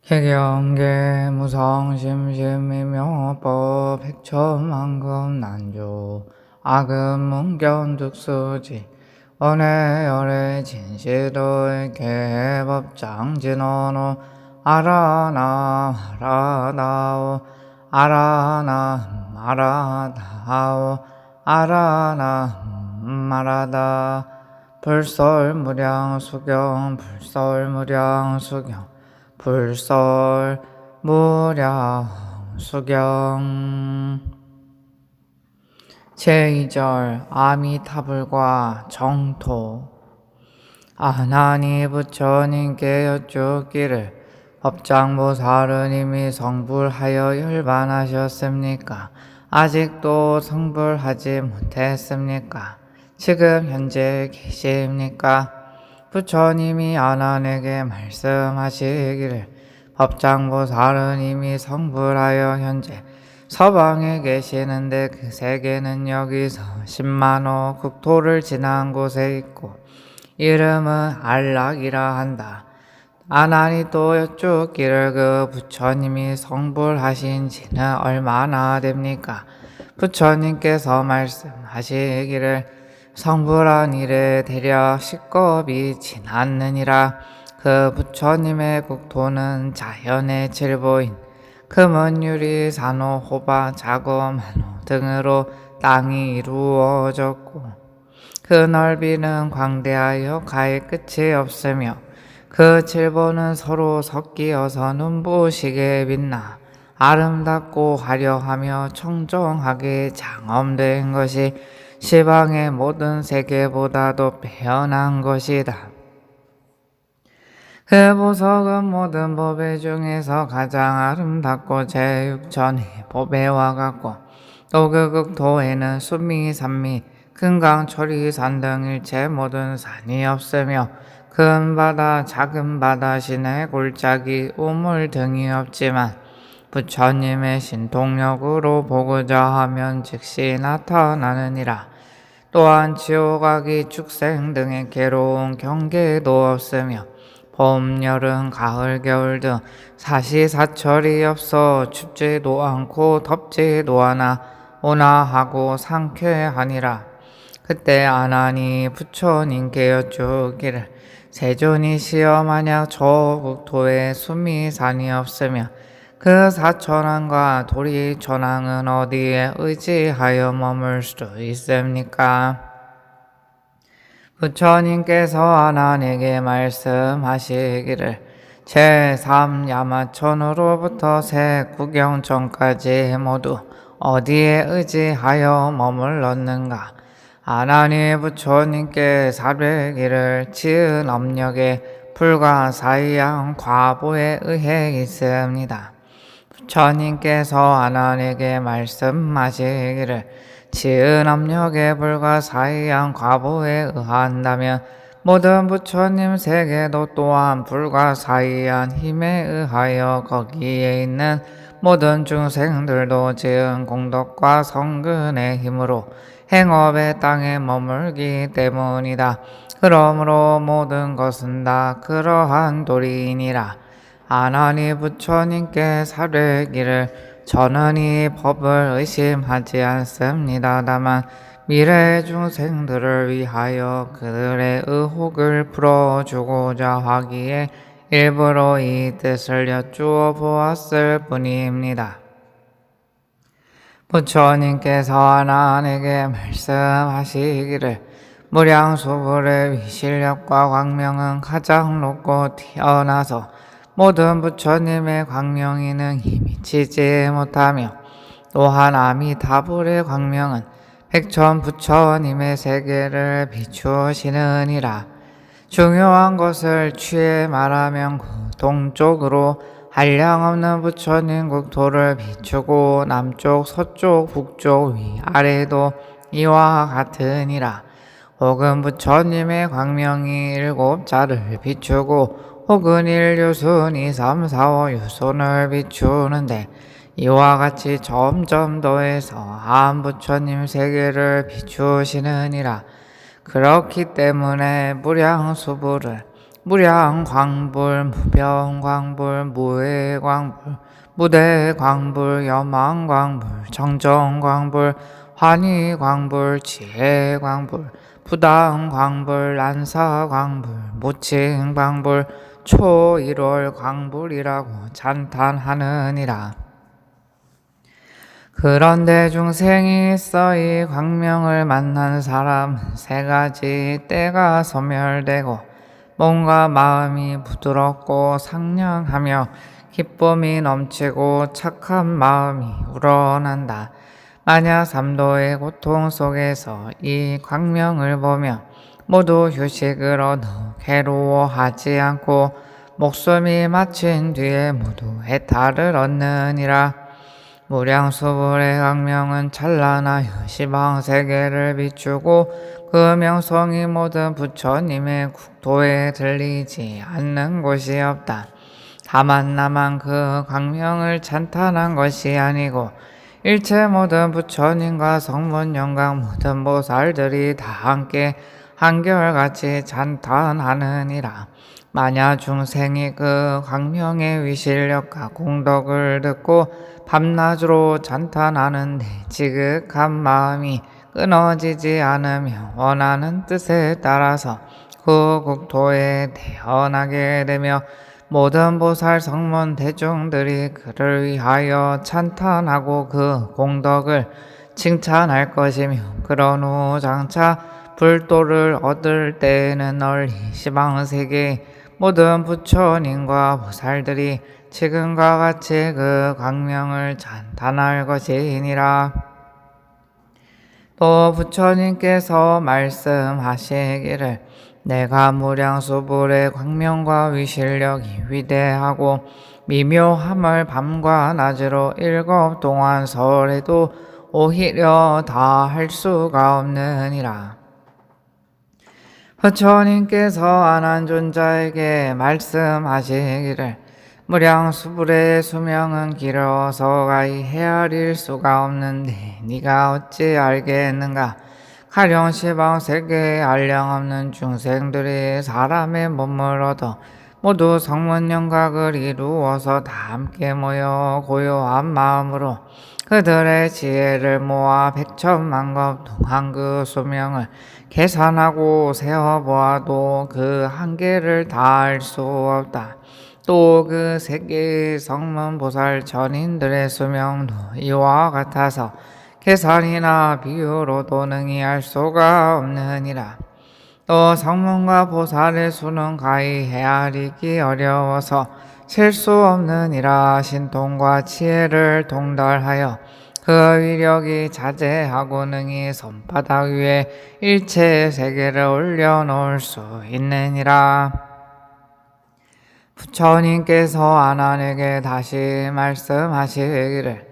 해경계 무성심심이묘법 백천만금 난조 악은 문견득수지 언해열의 진시도의 개법장진언호 아라나 마라다오 아라나 마라다오 아라나 마라다 불설무량수경 불설무량수경 불설무량수경 제2절 아미타불과 정토 아나니 부처님께 여쭙기를 법장보살은 이미 성불하여 열반하셨습니까? 아직도 성불하지 못했습니까? 지금 현재 계십니까? 부처님이 아난에게 말씀하시기를 법장보살은 이미 성불하여 현재 서방에 계시는데 그 세계는 여기서 10만호 국토를 지난 곳에 있고 이름은 안락이라 한다. 아난이 또 여쭙기를 그 부처님이 성불하신 지는 얼마나 됩니까? 부처님께서 말씀하시기를 성불한 이래 대략 10겁이 지났느니라. 그 부처님의 국토는 자연의 칠보인 금은유리, 산호, 호바, 자고, 만호 등으로 땅이 이루어졌고 그 넓이는 광대하여 가히 끝이 없으며 그 칠보는 서로 섞이어서 눈부시게 빛나 아름답고 화려하며 청정하게 장엄된 것이 시방의 모든 세계보다도 빼어난 것이다. 그 보석은 모든 법의 중에서 가장 아름답고 제6천의 법에와 같고 또 그 국토에는 수미, 산미, 금강, 초리, 산 등 일체 모든 산이 없으며 큰 바다, 작은 바다, 시내, 골짜기, 우물 등이 없지만 부처님의 신통력으로 보고자 하면 즉시 나타나느니라. 또한 지옥악이 축생 등의 괴로운 경계도 없으며 봄, 여름, 가을, 겨울 등 사시사철이 없어 춥지도 않고 덥지도 않아 온화하고 상쾌하니라. 그때 아난이 부처님께 여쭈기를 세존이시여 만약 저 국토에 숨이 산이 없으며 그 사천왕과 도리천왕은 어디에 의지하여 머물 수 있습니까? 부처님께서 아난에게 말씀하시기를 제3야마천으로부터 새 구경천까지 모두 어디에 의지하여 머물렀는가? 아난이 부처님께 사례기를 지은 업력에 불가사의한 과보에 의해 있습니다. 부처님께서 아난에게 말씀하시기를 지은 업력에 불가사의한 과보에 의한다면 모든 부처님 세계도 또한 불가사의한 힘에 의하여 거기에 있는 모든 중생들도 지은 공덕과 성근의 힘으로 행업의 땅에 머물기 때문이다. 그러므로 모든 것은 다 그러한 도리이니라. 아난이 부처님께 사례기를 저는 이 법을 의심하지 않습니다. 다만 미래 중생들을 위하여 그들의 의혹을 풀어주고자 하기에 일부러 이 뜻을 여쭈어 보았을 뿐입니다. 부처님께서 아난에게 말씀하시기를 무량수불의 위실력과 광명은 가장 높고 뛰어나서 모든 부처님의 광명이 능히 미치지 못하며 또한 아미타불의 광명은 백천 부처님의 세계를 비추시느니라. 중요한 것을 취해 말하면 동쪽으로 한량없는 부처님 국토를 비추고 남쪽, 서쪽, 북쪽, 위아래도 이와 같으니라. 혹은 부처님의 광명이 7자를 비추고 혹은 1유순, 2, 3, 4, 5 유손을 비추는데 이와 같이 점점 더해서 한 부처님 세계를 비추시느니라. 그렇기 때문에 무량수불을 무량광불, 무병광불, 무해광불, 무대광불, 여망광불, 정정광불, 환희광불, 지혜광불, 부당광불, 난사광불, 무칭광불, 초일월광불이라고 찬탄하느니라. 그런데 중생이 있어 이 광명을 만난 사람은 세 가지 때가 소멸되고 몸과 마음이 부드럽고 상냥하며 기쁨이 넘치고 착한 마음이 우러난다. 만약 삼도의 고통 속에서 이 광명을 보며 모두 휴식을 얻어 괴로워하지 않고 목숨이 마친 뒤에 모두 해탈을 얻느니라. 무량수불의 광명은 찬란하여 시방세계를 비추고 그 명성이 모든 부처님의 국토에 들리지 않는 곳이 없다. 다만 나만 그 광명을 찬탄한 것이 아니고 일체 모든 부처님과 성문영광 모든 보살들이 다 함께 한결같이 찬탄하느니라. 만약 중생이 그 광명의 위실력과 공덕을 듣고 밤낮으로 찬탄하는데 지극한 마음이 끊어지지 않으며 원하는 뜻에 따라서 그 국토에 태어나게 되며 모든 보살 성문 대중들이 그를 위하여 찬탄하고 그 공덕을 칭찬할 것이며 그런 후 장차 불도를 얻을 때에는 널리 시방세계 모든 부처님과 보살들이 지금과 같이 그 광명을 찬탄할 것이니라. 또 부처님께서 말씀하시기를 내가 무량수불의 광명과 위실력이 위대하고 미묘함을 밤과 낮으로 7 동안 설해도 오히려 다 할 수가 없느니라. 부처님께서 안한존자에게 말씀하시기를 무량수불의 수명은 길어서 가히 헤아릴 수가 없는데 네가 어찌 알겠는가. 가령 시방세계에 한량없는 중생들이 사람의 몸을 얻어 모두 성문영각을 이루어서 다 함께 모여 고요한 마음으로 그들의 지혜를 모아 백천만급 동안 그 수명을 계산하고 세어보아도 그 한계를 다 알 수 없다. 또 그 세계의 성문보살 전인들의 수명도 이와 같아서 계산이나 비유로도 능히 알 수가 없느니라. 또 성문과 보살의 수는 가히 헤아리기 어려워서 셀 수 없느니라. 신통과 지혜를 동달하여 그 위력이 자제하고 능히 손바닥 위에 일체의 세계를 올려놓을 수 있느니라. 부처님께서 아난에게 다시 말씀하시기를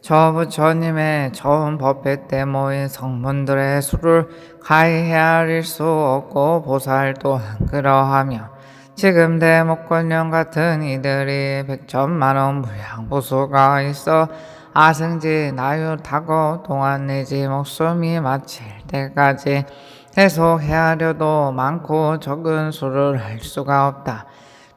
저 부처님의 처음 법회 때 모인 성문들의 수를 가히 헤아릴 수 없고 보살 또한 그러하며 지금 대목권령 같은 이들이 100천만원 무량보수가 있어 아승지 나유타고 동안 내지 목숨이 마칠 때까지 계속 헤아려도 많고 적은 수를 할 수가 없다.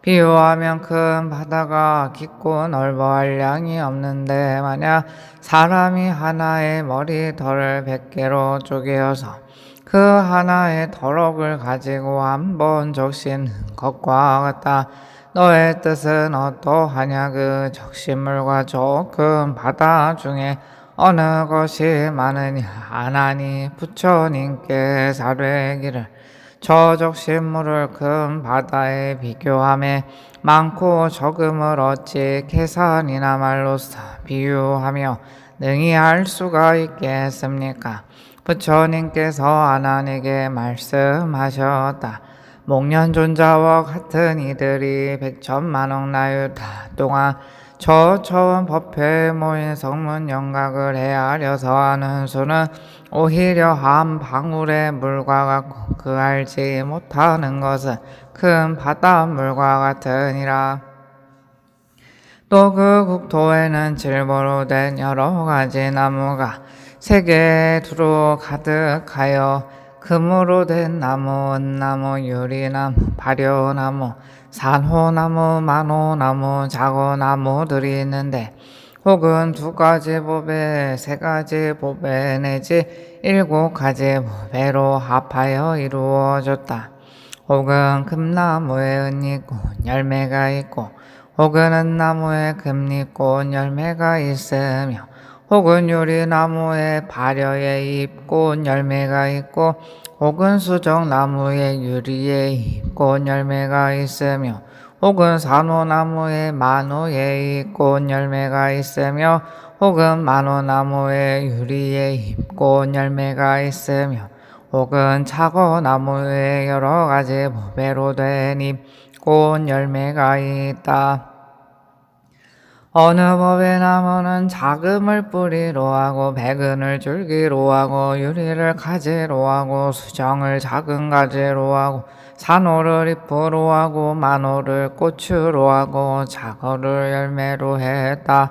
비유하면 큰 바다가 깊고 넓어 한량이 없는데 만약 사람이 하나의 머리털을 100개로 쪼개어서 그 하나의 털옥을 가지고 한번 적시는 것과 같다. 너의 뜻은 어떠하냐. 그 적신물과 조금 바다 중에 어느 것이 많으냐 하나니 부처님께 사례기를 저 적신물을 큰 바다에 비교하며 많고 적음을 어찌 계산이나 말로써 비유하며 능히 알 수가 있겠습니까? 부처님께서 아난에게 말씀하셨다. 목련존자와 같은 이들이 100천만억 나유타 동안 저 처음 법회에 모인 성문영각을 헤아려서 하는 수는 오히려 한 방울의 물과 같고 그 알지 못하는 것은 큰 바닷물과 같으니라. 또 그 국토에는 질보로 된 여러 가지 나무가 세계에 두루 가득하여 금으로 된 나무, 은나무, 유리나무, 발효나무, 산호나무, 만호나무, 자거나무들이 있는데 혹은 2가지 법에 3가지 법에 내지 7가지 법에로 합하여 이루어졌다. 혹은 금나무에 은잎꽃 열매가 있고 혹은 은나무에 금잎꽃 열매가 있으며 혹은 유리나무에 발효에 잎꽃 열매가 있고 혹은 수정나무에 유리에 잎꽃 열매가 있으며 혹은 산호나무에 만호에 잎꽃 열매가 있으며 혹은 만호나무에 유리에 잎꽃 열매가 있으며 혹은 차거나무에 여러가지 보배로 된 잎꽃 열매가 있다. 어느 법의 나무는 자금을 뿌리로 하고 백은을 줄기로 하고 유리를 가지로 하고 수정을 작은 가지로 하고 산호를 잎으로 하고 만호를 꽃으로 하고 자거를 열매로 했다.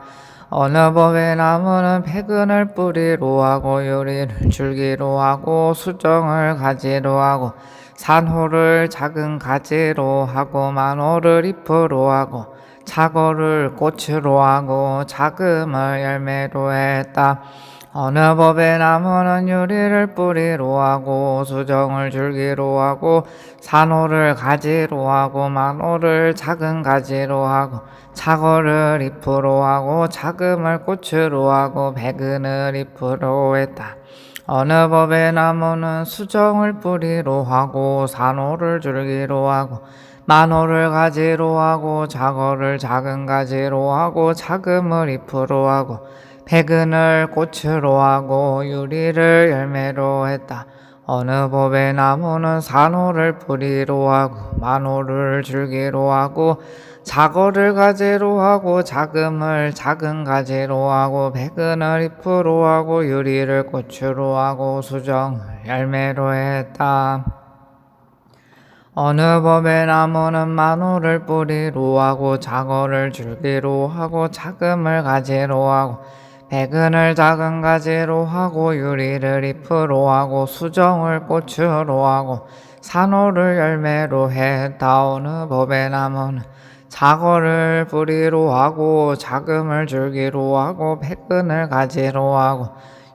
어느 법의 나무는 백은을 뿌리로 하고 유리를 줄기로 하고 수정을 가지로 하고 산호를 작은 가지로 하고 만호를 잎으로 하고 자거를 꽃으로 하고 자금을 열매로 했다. 어느 법의 나무는 유리를 뿌리로 하고 수정을 줄기로 하고 산호를 가지로 하고 만호를 작은 가지로 하고 자거를 잎으로 하고 자금을 꽃으로 하고 백은을 잎으로 했다. 어느 법의 나무는 수정을 뿌리로 하고 산호를 줄기로 하고 만호를 가지로 하고 자거를 작은 가지로 하고 자금을 잎으로 하고 백은을 꽃으로 하고 유리를 열매로 했다. 어느 법의 나무는 산호를 뿌리로 하고 만호를 줄기로 하고 자거를 가지로 하고 자금을 작은 가지로 하고 백은을 잎으로 하고 유리를 꽃으로 하고 수정을 열매로 했다. 어느 법의 나무는 만호를 뿌리로 하고 자거를 줄기로 하고 자금을 가지로 하고 백은을 작은 가지로 하고 유리를 잎으로 하고 수정을 꽃으로 하고 산호를 열매로 했다. 어느 법의 나무는 자거를 뿌리로 하고 자금을 줄기로 하고 백은을 가지로 하고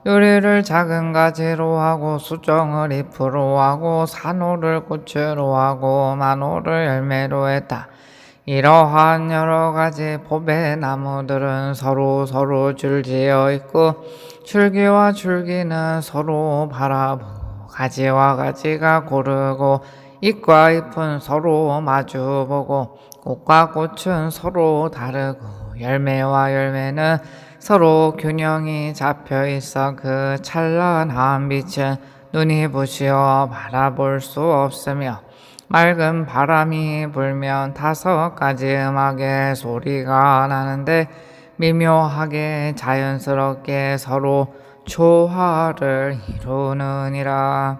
유리를 작은 가지로 하고 수정을 잎으로 하고 산호를 꽃으로 하고 만호를 열매로 했다. 이러한 여러가지 법의 나무들은 서로 줄지어 있고 줄기와 줄기는 서로 바라보고 가지와 가지가 고르고 잎과 잎은 서로 마주보고 꽃과 꽃은 서로 다르고 열매와 열매는 서로 균형이 잡혀 있어 그 찬란한 빛은 눈이 부시어 바라볼 수 없으며 맑은 바람이 불면 5가지 음악의 소리가 나는데 미묘하게 자연스럽게 서로 조화를 이루느니라.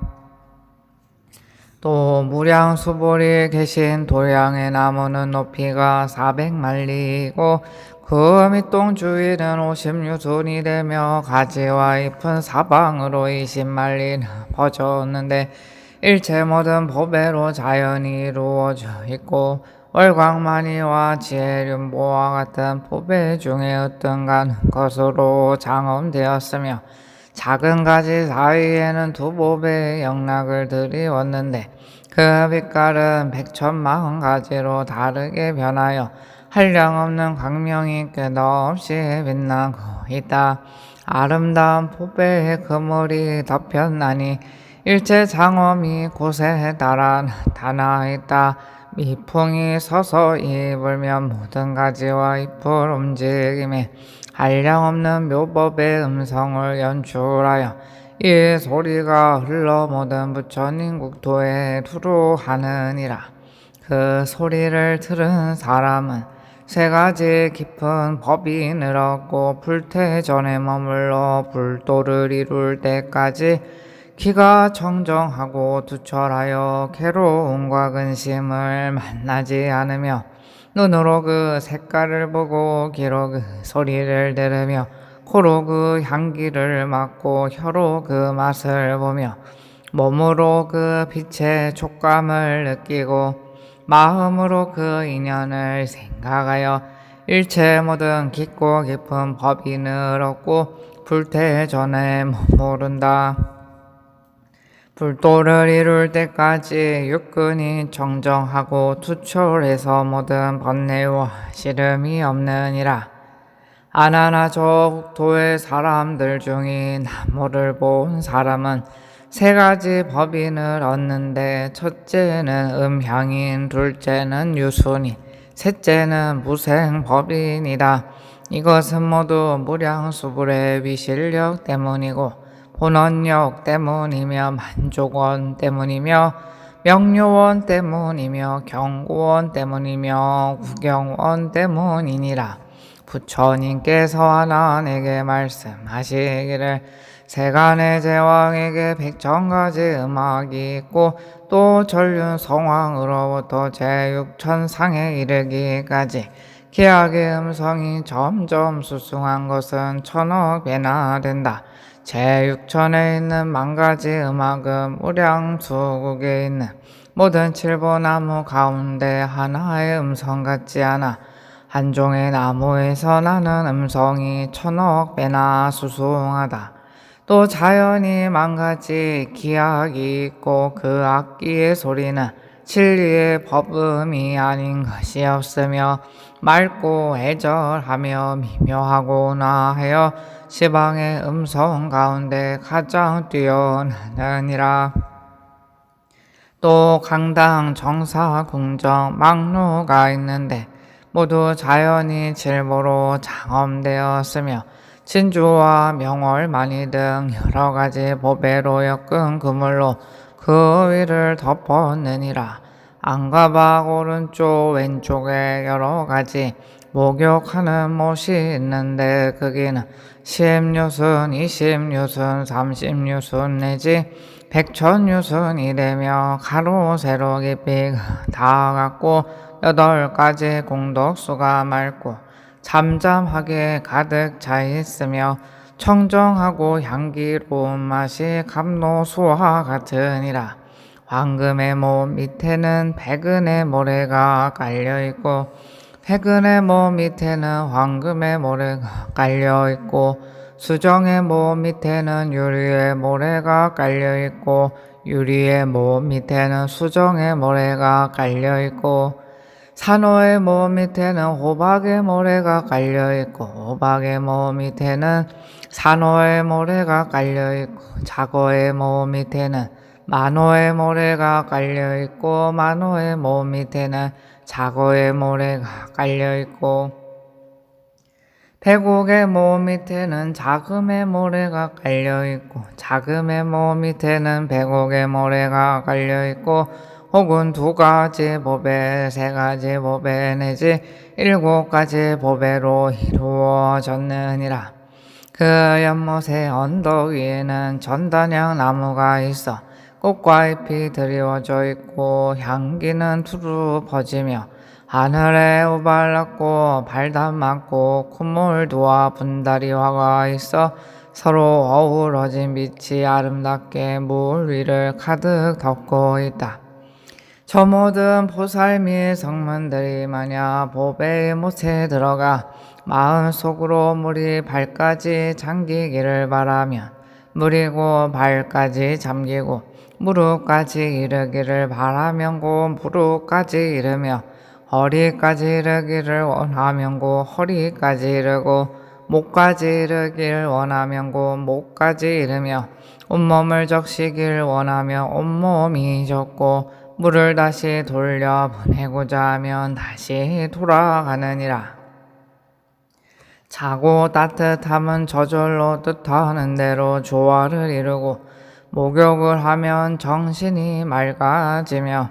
또 무량수볼이 계신 도량의 나무는 높이가 400만리이고 그 밑동 주위는 50유순이 되며 가지와 잎은 사방으로 20만리나 퍼졌는데 일체 모든 법에로 자연이 이루어져 있고 월광만이와 지혜륜보와 같은 법의 중에 어떤가는 것으로 장엄되었으며 작은 가지 사이에는 2법의 영락을 들이웠는데 그 빛깔은 1,040,가지로 다르게 변하여 한량없는 광명이 끝없이 빛나고 있다. 아름다운 법의 그물이 덮였나니 일체 장엄이 곳에 따라 나타나 있다. 미풍이 서서히 불면 모든 가지와 잎을 움직임에 한량없는 묘법의 음성을 연출하여 이 소리가 흘러 모든 부처님 국토에 두루하느니라. 그 소리를 들은 사람은 3가지 깊은 법이 늘었고 불태전에 머물러 불도를 이룰 때까지 기가 청정하고 투철하여 괴로움과 근심을 만나지 않으며 눈으로 그 색깔을 보고 귀로 그 소리를 들으며 코로 그 향기를 맡고 혀로 그 맛을 보며 몸으로 그 빛의 촉감을 느끼고 마음으로 그 인연을 생각하여 일체 모든 깊고 깊은 법인을 얻고 불태 전에 머무른다. 불도를 이룰 때까지 육근이 정정하고 투철해서 모든 번뇌와 시름이 없느니라. 아나나 저 국토의 사람들 중에 나무를 본 사람은 세 가지 법인을 얻는데 첫째는 음향인, 둘째는 유순인, 셋째는 무생법인이다. 이것은 모두 무량수불의 위실력 때문이고 본원력 때문이며 만족원 때문이며 명료원 때문이며 경고원 때문이며 구경원 때문이니라. 부처님께서 하나 내게 말씀하시기를 세간의 제왕에게 100,000가지 음악이 있고 또 전륜 성왕으로부터 제6천상에 이르기까지 기악의 음성이 점점 수승한 것은 1000억 배나 된다. 제6천에 있는 10,000가지 음악은 무량수국에 있는 모든 칠보나무 가운데 하나의 음성 같지 않아 한 종의 나무에서 나는 음성이 1000억 배나 수승하다. 또 자연이 10,000가지 기악이 있고 그 악기의 소리는 진리의 법음이 아닌 것이 없으며 맑고 애절하며 미묘하고나 하여 시방의 음성 가운데 가장 뛰어나느니라. 또 강당, 정사, 궁정, 막루가 있는데 모두 자연이 질보로 장엄되었으며 진주와 명월만이 등 여러 가지 보배로 엮은 그물로 그 위를 덮었느니라. 안가박 오른쪽 왼쪽에 여러 가지 목욕하는 못이 있는데 거기는 10유순, 20유순, 30유순 내지 100,000유순이 되며 가로 세로 깊이가 다 같고 8가지 공덕수가 맑고 잠잠하게 가득 차 있으며 청정하고 향기로운 맛이 감로수와 같으니라. 황금의 모 밑에는 백은의 모래가 깔려있고 백은의 모 밑에는 황금의 모래가 깔려있고 수정의 모 밑에는 유리의 모래가 깔려있고 유리의 모 밑에는 수정의 모래가 깔려있고 산호의 모 밑에는 호박의 모래가 깔려있고 호박의 모 밑에는 산호의 모래가 깔려있고 자거의 모 밑에는 만호의 모래가 깔려있고 만호의 모 밑에는 자거의 모래가 깔려있고 백옥의 모 밑에는 자금의 모래가 깔려있고 자금의 모 밑에는 백옥의 모래가 깔려있고 혹은 2가지 보배, 3가지 보배 내지 7가지 보배로 이루어졌느니라. 그 연못의 언덕 위에는 전단향 나무가 있어 꽃과 잎이 드리워져 있고 향기는 두루 퍼지며 하늘에 우발났고 발단 많고 콧물두와 분다리 화가 있어 서로 어우러진 빛이 아름답게 물 위를 가득 덮고 있다. 저 모든 보살 및 성문들이 만약 보배의 못에 들어가 마음속으로 물이 발까지 잠기기를 바라면 물이고 발까지 잠기고 무릎까지 이르기를 바라면 고 무릎까지 이르며 허리까지 이르기를 원하면 고 허리까지 이르고 목까지 이르기를 원하면 고 목까지 이르며 온몸을 적시길 원하면 온몸이 적고 물을 다시 돌려보내고자 하면 다시 돌아가느니라. 자고 따뜻함은 저절로 뜻하는 대로 조화를 이루고 목욕을 하면 정신이 맑아지며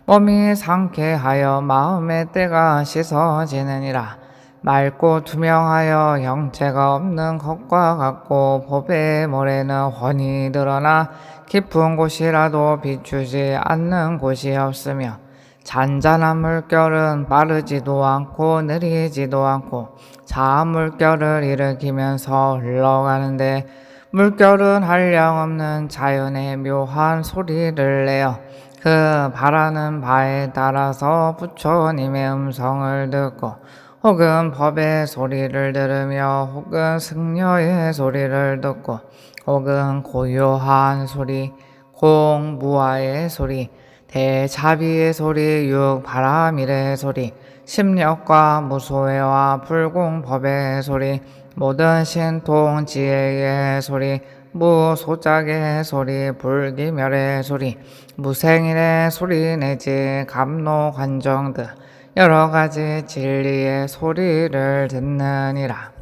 몸이 상쾌하여 마음의 때가 씻어지느니라. 맑고 투명하여 형체가 없는 것과 같고 보배의 모래는 훤히 드러나 깊은 곳이라도 비추지 않는 곳이 없으며 잔잔한 물결은 빠르지도 않고 느리지도 않고 자한 물결을 일으키면서 흘러가는데 물결은 한량없는 자연의 묘한 소리를 내어 그 바라는 바에 따라서 부처님의 음성을 듣고 혹은 법의 소리를 들으며 혹은 승려의 소리를 듣고 혹은 고요한 소리, 공무아의 소리, 대자비의 소리, 육바라밀의 소리, 심력과 무소회와 불공법의 소리, 모든 신통 지혜의 소리, 무소작의 소리, 불기멸의 소리, 무생일의 소리 내지 감노관정 등 여러 가지 진리의 소리를 듣느니라.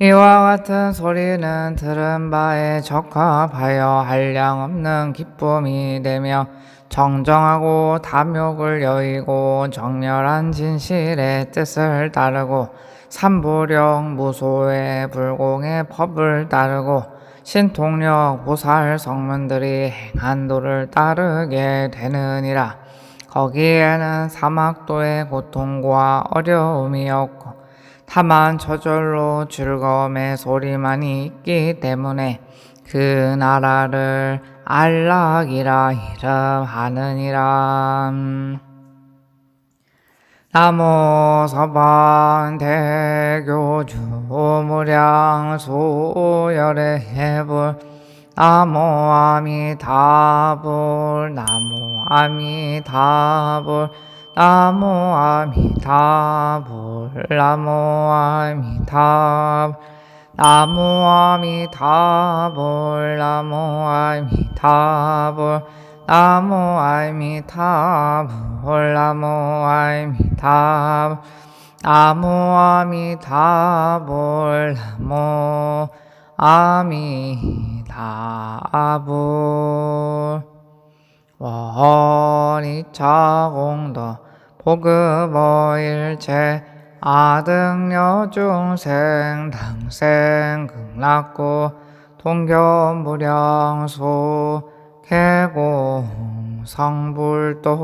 이와 같은 소리는 들은 바에 적합하여 한량없는 기쁨이 되며 정정하고 탐욕을 여의고 정렬한 진실의 뜻을 따르고 삼부령 무소의 불공의 법을 따르고 신통력 보살 성문들이 행한 도를 따르게 되느니라. 거기에는 사막도의 고통과 어려움이 없고 다만 저절로 즐거움의 소리만이 있기 때문에 그 나라를 안락이라 이름하느니라. 나모 서방 대교주 무량 소열의 해불 나모 아미타불 나모 아미타불 나모 아미타불 나모 아미타불 나모 아미타불 나모 아미타불 나모 아미타불 나모 아미타불 나모 아미타불 나모 아미타불 원이차공도 보급어일체 아등여 중생 당생 극락구 동교무량소 개공 성불도